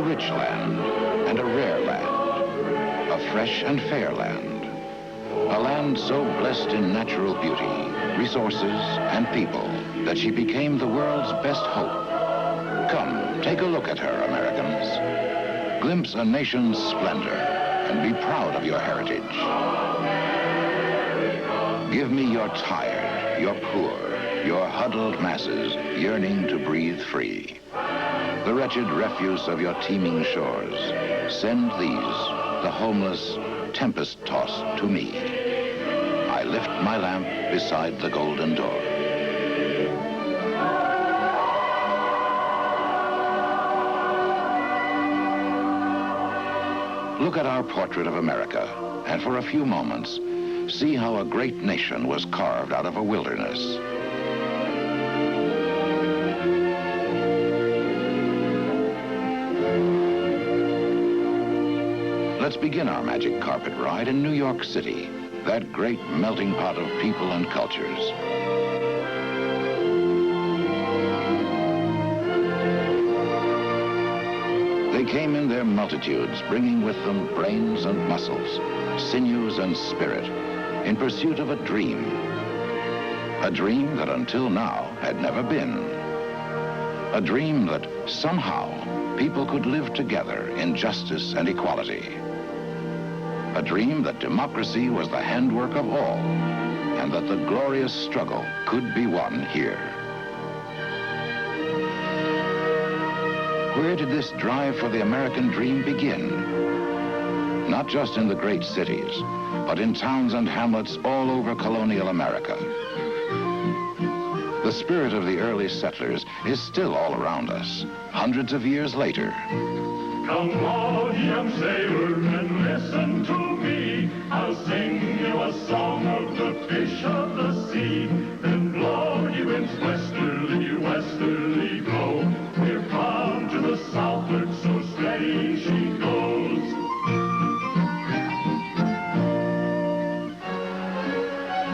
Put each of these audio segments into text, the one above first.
rich land and a rare land, a fresh and fair land, a land so blessed in natural beauty, resources, and people that she became the world's best hope. Come, take a look at her, Americans. Glimpse a nation's splendor and be proud of your heritage. Give me your tired, your poor, your huddled masses yearning to breathe free. The wretched refuse of your teeming shores. Send these, the homeless, tempest-tossed, to me. I lift my lamp beside the golden door. Look at our portrait of America, and for a few moments, see how a great nation was carved out of a wilderness. Let's begin our magic carpet ride in New York City, that great melting pot of people and cultures. They came in their multitudes, bringing with them brains and muscles, sinews and spirit, in pursuit of a dream that until now had never been. A dream that somehow people could live together in justice and equality. A dream that democracy was the handwork of all, and that the glorious struggle could be won here. Where did this drive for the American dream begin? Not just in the great cities, but in towns and hamlets all over colonial America. The spirit of the early settlers is still all around us, hundreds of years later. Come on, young sailor, and listen to me. I'll sing you a song of the fish of the sea. Then blow you winds westerly, westerly blow. We're bound to the southward, so steady she goes.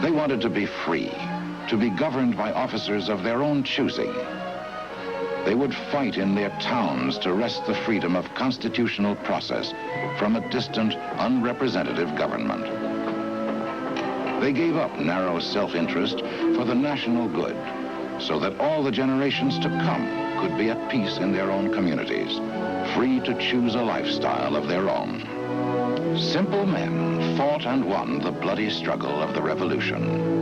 They wanted to be free, to be governed by officers of their own choosing. They would fight in their towns to wrest the freedom of constitutional process from a distant, unrepresentative government. They gave up narrow self-interest for the national good, so that all the generations to come could be at peace in their own communities, free to choose a lifestyle of their own. Simple men fought and won the bloody struggle of the Revolution.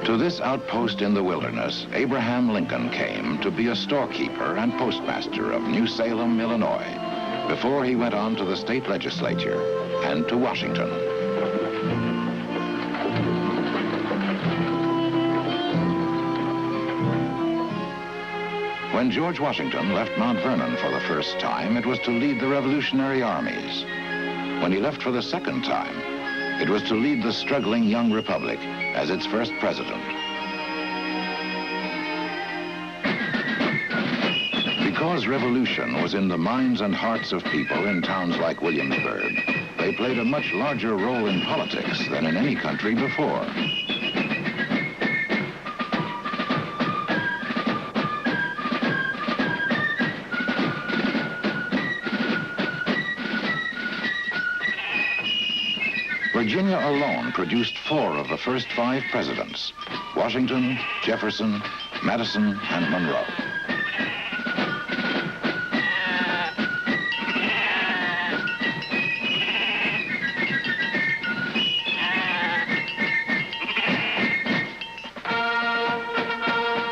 To this outpost in the wilderness, Abraham Lincoln came to be a storekeeper and postmaster of New Salem, Illinois, before he went on to the state legislature and to Washington. When George Washington left Mount Vernon for the first time, it was to lead the Revolutionary armies. When he left for the second time, it was to lead the struggling young republic as its first president. Because revolution was in the minds and hearts of people in towns like Williamsburg, they played a much larger role in politics than in any country before. Virginia alone produced 4 of the first 5 presidents: Washington, Jefferson, Madison, and Monroe.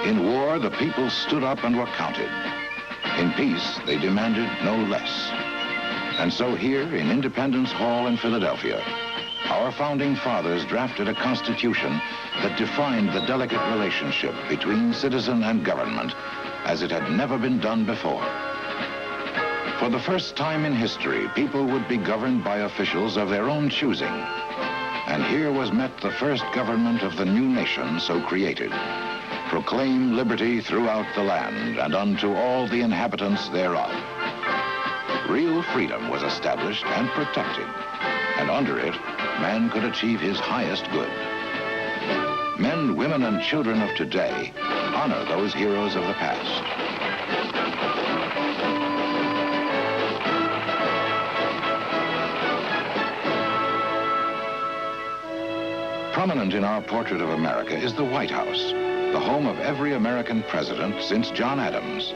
In war, the people stood up and were counted. In peace, they demanded no less. And so here in Independence Hall in Philadelphia, our founding fathers drafted a constitution that defined the delicate relationship between citizen and government as it had never been done before. For the first time in history, people would be governed by officials of their own choosing. And here was met the first government of the new nation so created. Proclaim liberty throughout the land and unto all the inhabitants thereof. Real freedom was established and protected, and under it, man could achieve his highest good. Men, women, and children of today honor those heroes of the past. Prominent in our portrait of America is the White House, the home of every American president since John Adams.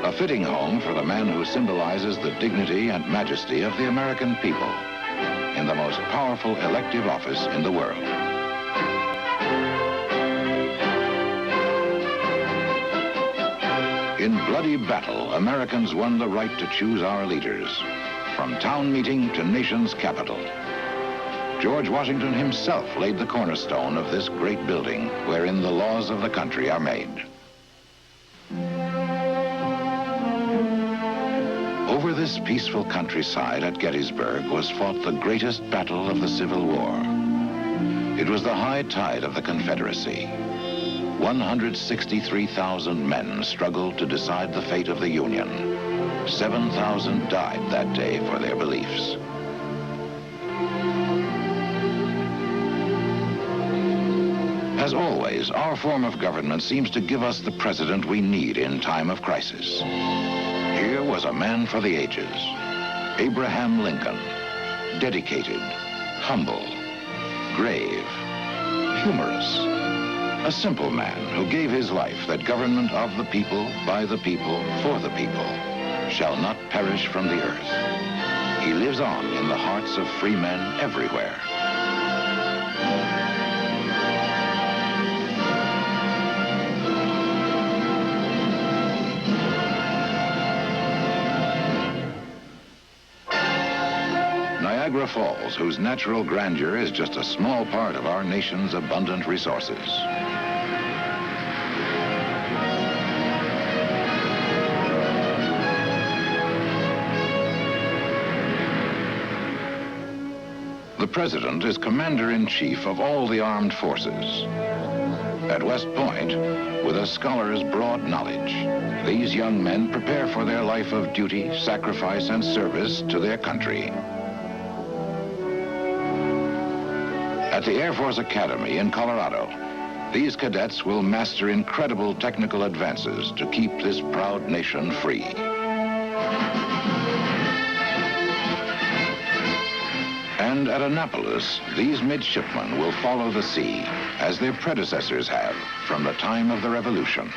A fitting home for the man who symbolizes the dignity and majesty of the American people in the most powerful elective office in the world. In bloody battle, Americans won the right to choose our leaders, from town meeting to nation's capital. George Washington himself laid the cornerstone of this great building wherein the laws of the country are made. Over this peaceful countryside at Gettysburg was fought the greatest battle of the Civil War. It was the high tide of the Confederacy. 163,000 men struggled to decide the fate of the Union. 7,000 died that day for their beliefs. As always, our form of government seems to give us the president we need in time of crisis. Here was a man for the ages, Abraham Lincoln, dedicated, humble, grave, humorous, a simple man who gave his life that government of the people, by the people, for the people, shall not perish from the earth. He lives on in the hearts of free men everywhere. Niagara Falls, whose natural grandeur is just a small part of our nation's abundant resources. The President is Commander-in-Chief of all the armed forces. At West Point, with a scholar's broad knowledge, these young men prepare for their life of duty, sacrifice, and service to their country. At the Air Force Academy in Colorado, these cadets will master incredible technical advances to keep this proud nation free. And at Annapolis, these midshipmen will follow the sea, as their predecessors have from the time of the Revolution.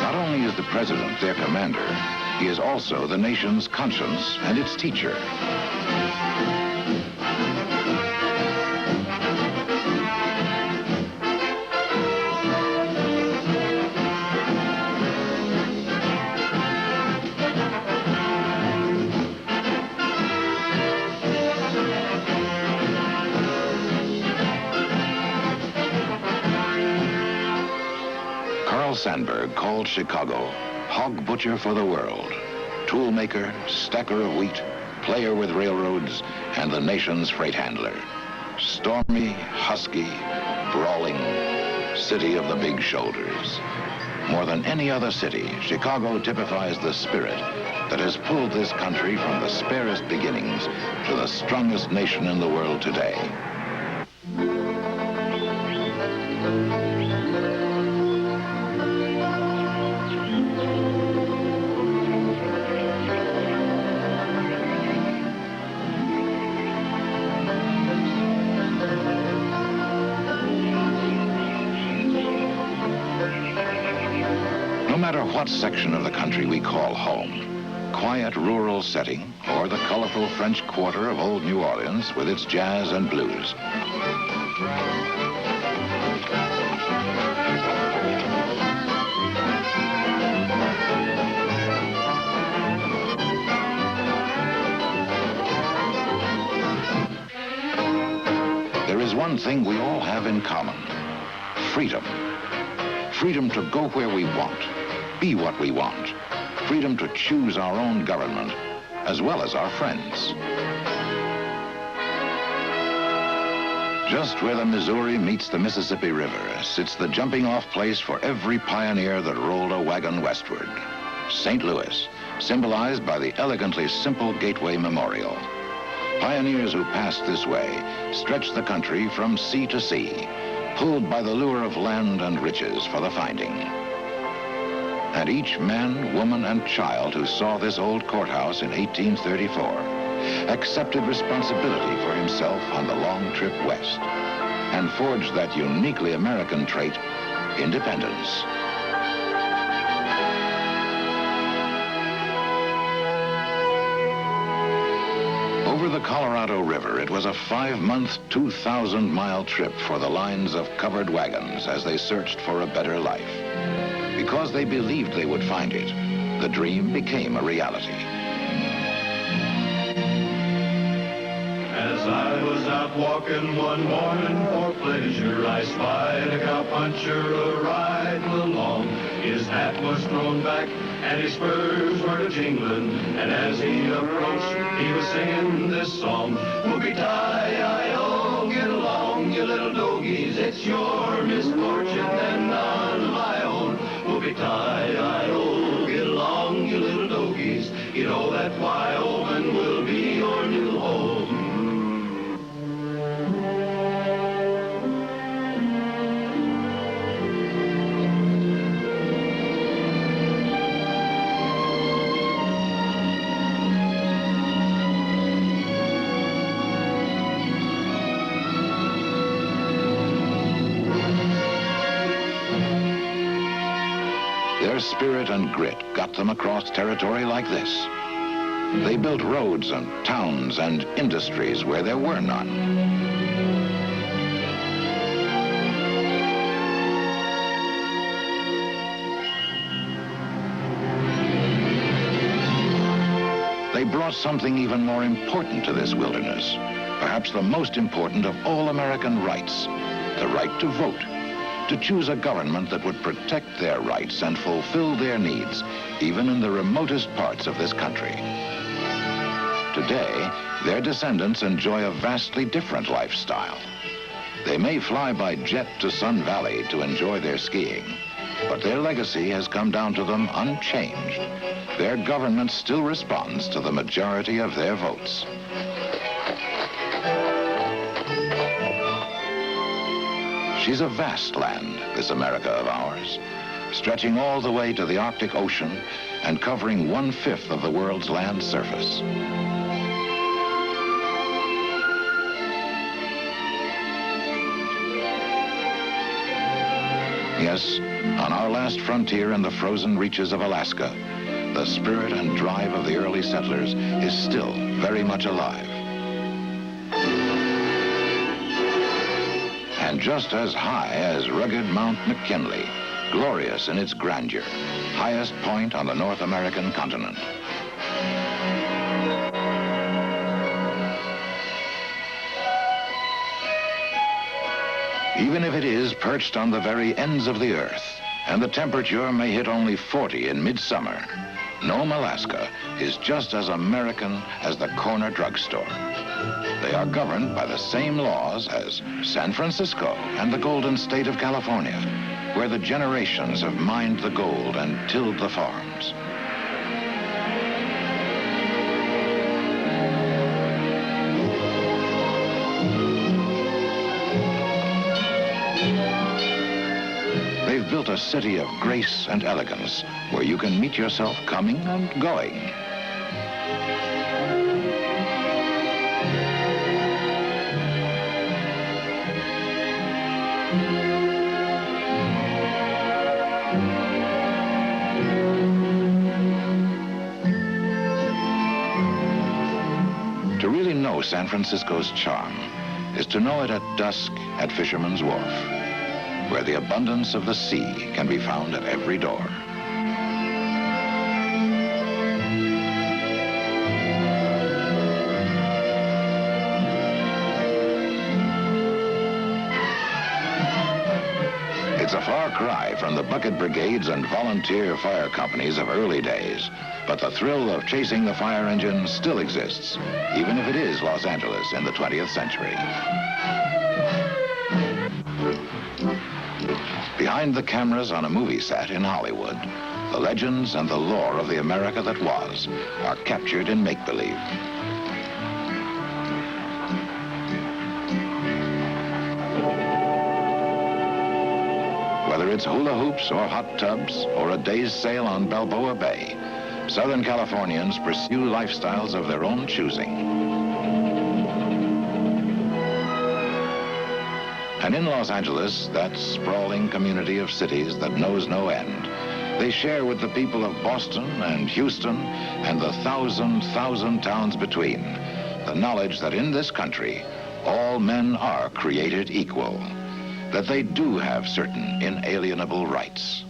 Not only is the President their commander, he is also the nation's conscience and its teacher. Sandburg called Chicago hog butcher for the world, tool maker, stacker of wheat, player with railroads, and the nation's freight handler. Stormy, husky, brawling, city of the big shoulders. More than any other city, Chicago typifies the spirit that has pulled this country from the sparest beginnings to the strongest nation in the world today. No matter what section of the country we call home, quiet rural setting or the colorful French Quarter of old New Orleans with its jazz and blues, there is one thing we all have in common: freedom. Freedom to go where we want, be what we want. Freedom to choose our own government, as well as our friends. Just where the Missouri meets the Mississippi River sits the jumping-off place for every pioneer that rolled a wagon westward. St. Louis, symbolized by the elegantly simple Gateway Memorial. Pioneers who passed this way stretched the country from sea to sea, pulled by the lure of land and riches for the finding. And each man, woman, and child who saw this old courthouse in 1834 accepted responsibility for himself on the long trip west and forged that uniquely American trait, independence. Over the Colorado River, it was a 5-month, 2,000-mile trip for the lines of covered wagons as they searched for a better life. Because they believed they would find it, the dream became a reality. As I was out walking one morning for pleasure, I spied a cowpuncher a-riding along. His hat was thrown back and his spurs were jingling, and as he approached, he was singing this song. Whoopie-tie-I-O, get along, you little dogies, it's your misfortune and none of my own. Whoopie-tie-I-O, get along, you little dogies, you know that Wyoming will be your new home. Their spirit and grit got them across territory like this. They built roads and towns and industries where there were none. They brought something even more important to this wilderness, perhaps the most important of all American rights, the right to vote. To choose a government that would protect their rights and fulfill their needs, even in the remotest parts of this country. Today, their descendants enjoy a vastly different lifestyle. They may fly by jet to Sun Valley to enjoy their skiing, but their legacy has come down to them unchanged. Their government still responds to the majority of their votes. She's a vast land, this America of ours, stretching all the way to the Arctic Ocean and covering 1/5 of the world's land surface. Yes, on our last frontier in the frozen reaches of Alaska, the spirit and drive of the early settlers is still very much alive. And just as high as rugged Mount McKinley, glorious in its grandeur, highest point on the North American continent. Even if it is perched on the very ends of the earth, and the temperature may hit only 40 in midsummer, Nome, Alaska is just as American as the corner drugstore. They are governed by the same laws as San Francisco and the Golden State of California, where the generations have mined the gold and tilled the farms. They've built a city of grace and elegance where you can meet yourself coming and going. To really know San Francisco's charm is to know it at dusk at Fisherman's Wharf, where the abundance of the sea can be found at every door. It's a far cry from the bucket brigades and volunteer fire companies of early days, but the thrill of chasing the fire engine still exists, even if it is Los Angeles in the 20th century. Behind the cameras on a movie set in Hollywood, the legends and the lore of the America that was are captured in make-believe. it's hula hoops or hot tubs or a day's sail on Balboa Bay, Southern Californians pursue lifestyles of their own choosing. And in Los Angeles, that sprawling community of cities that knows no end, they share with the people of Boston and Houston and the thousand towns between the knowledge that in this country, all men are created equal, that they do have certain inalienable rights.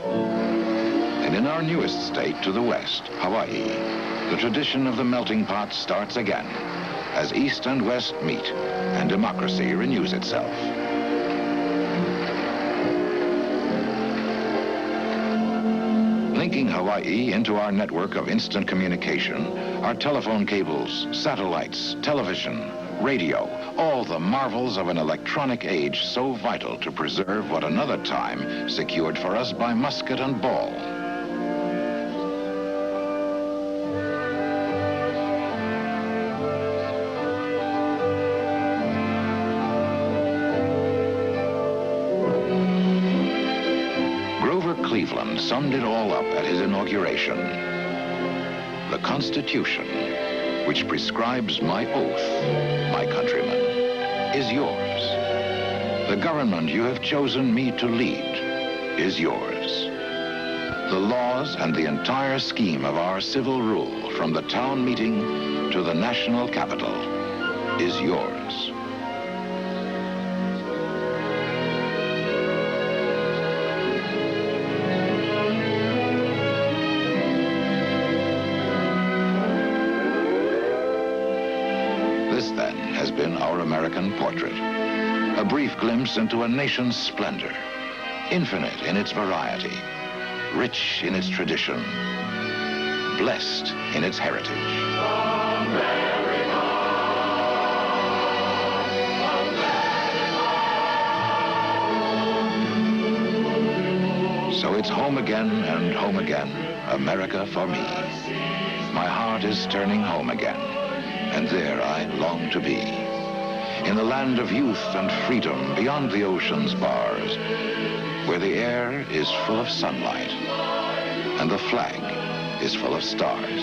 And in our newest state to the west, Hawaii, the tradition of the melting pot starts again as East and West meet and democracy renews itself. Linking Hawaii into our network of instant communication are telephone cables, satellites, television, radio, all the marvels of an electronic age so vital to preserve what another time secured for us by musket and ball. Cleveland summed it all up at his inauguration. The Constitution, which prescribes my oath, my countrymen, is yours. The government you have chosen me to lead is yours. The laws and the entire scheme of our civil rule, from the town meeting to the national capital, is yours. This, then, has been our American portrait. A brief glimpse into a nation's splendor, infinite in its variety, rich in its tradition, blessed in its heritage. America, America. So it's home again and home again, America for me. My heart is turning home again, and there I long to be. In the land of youth and freedom beyond the ocean's bars, where the air is full of sunlight and the flag is full of stars.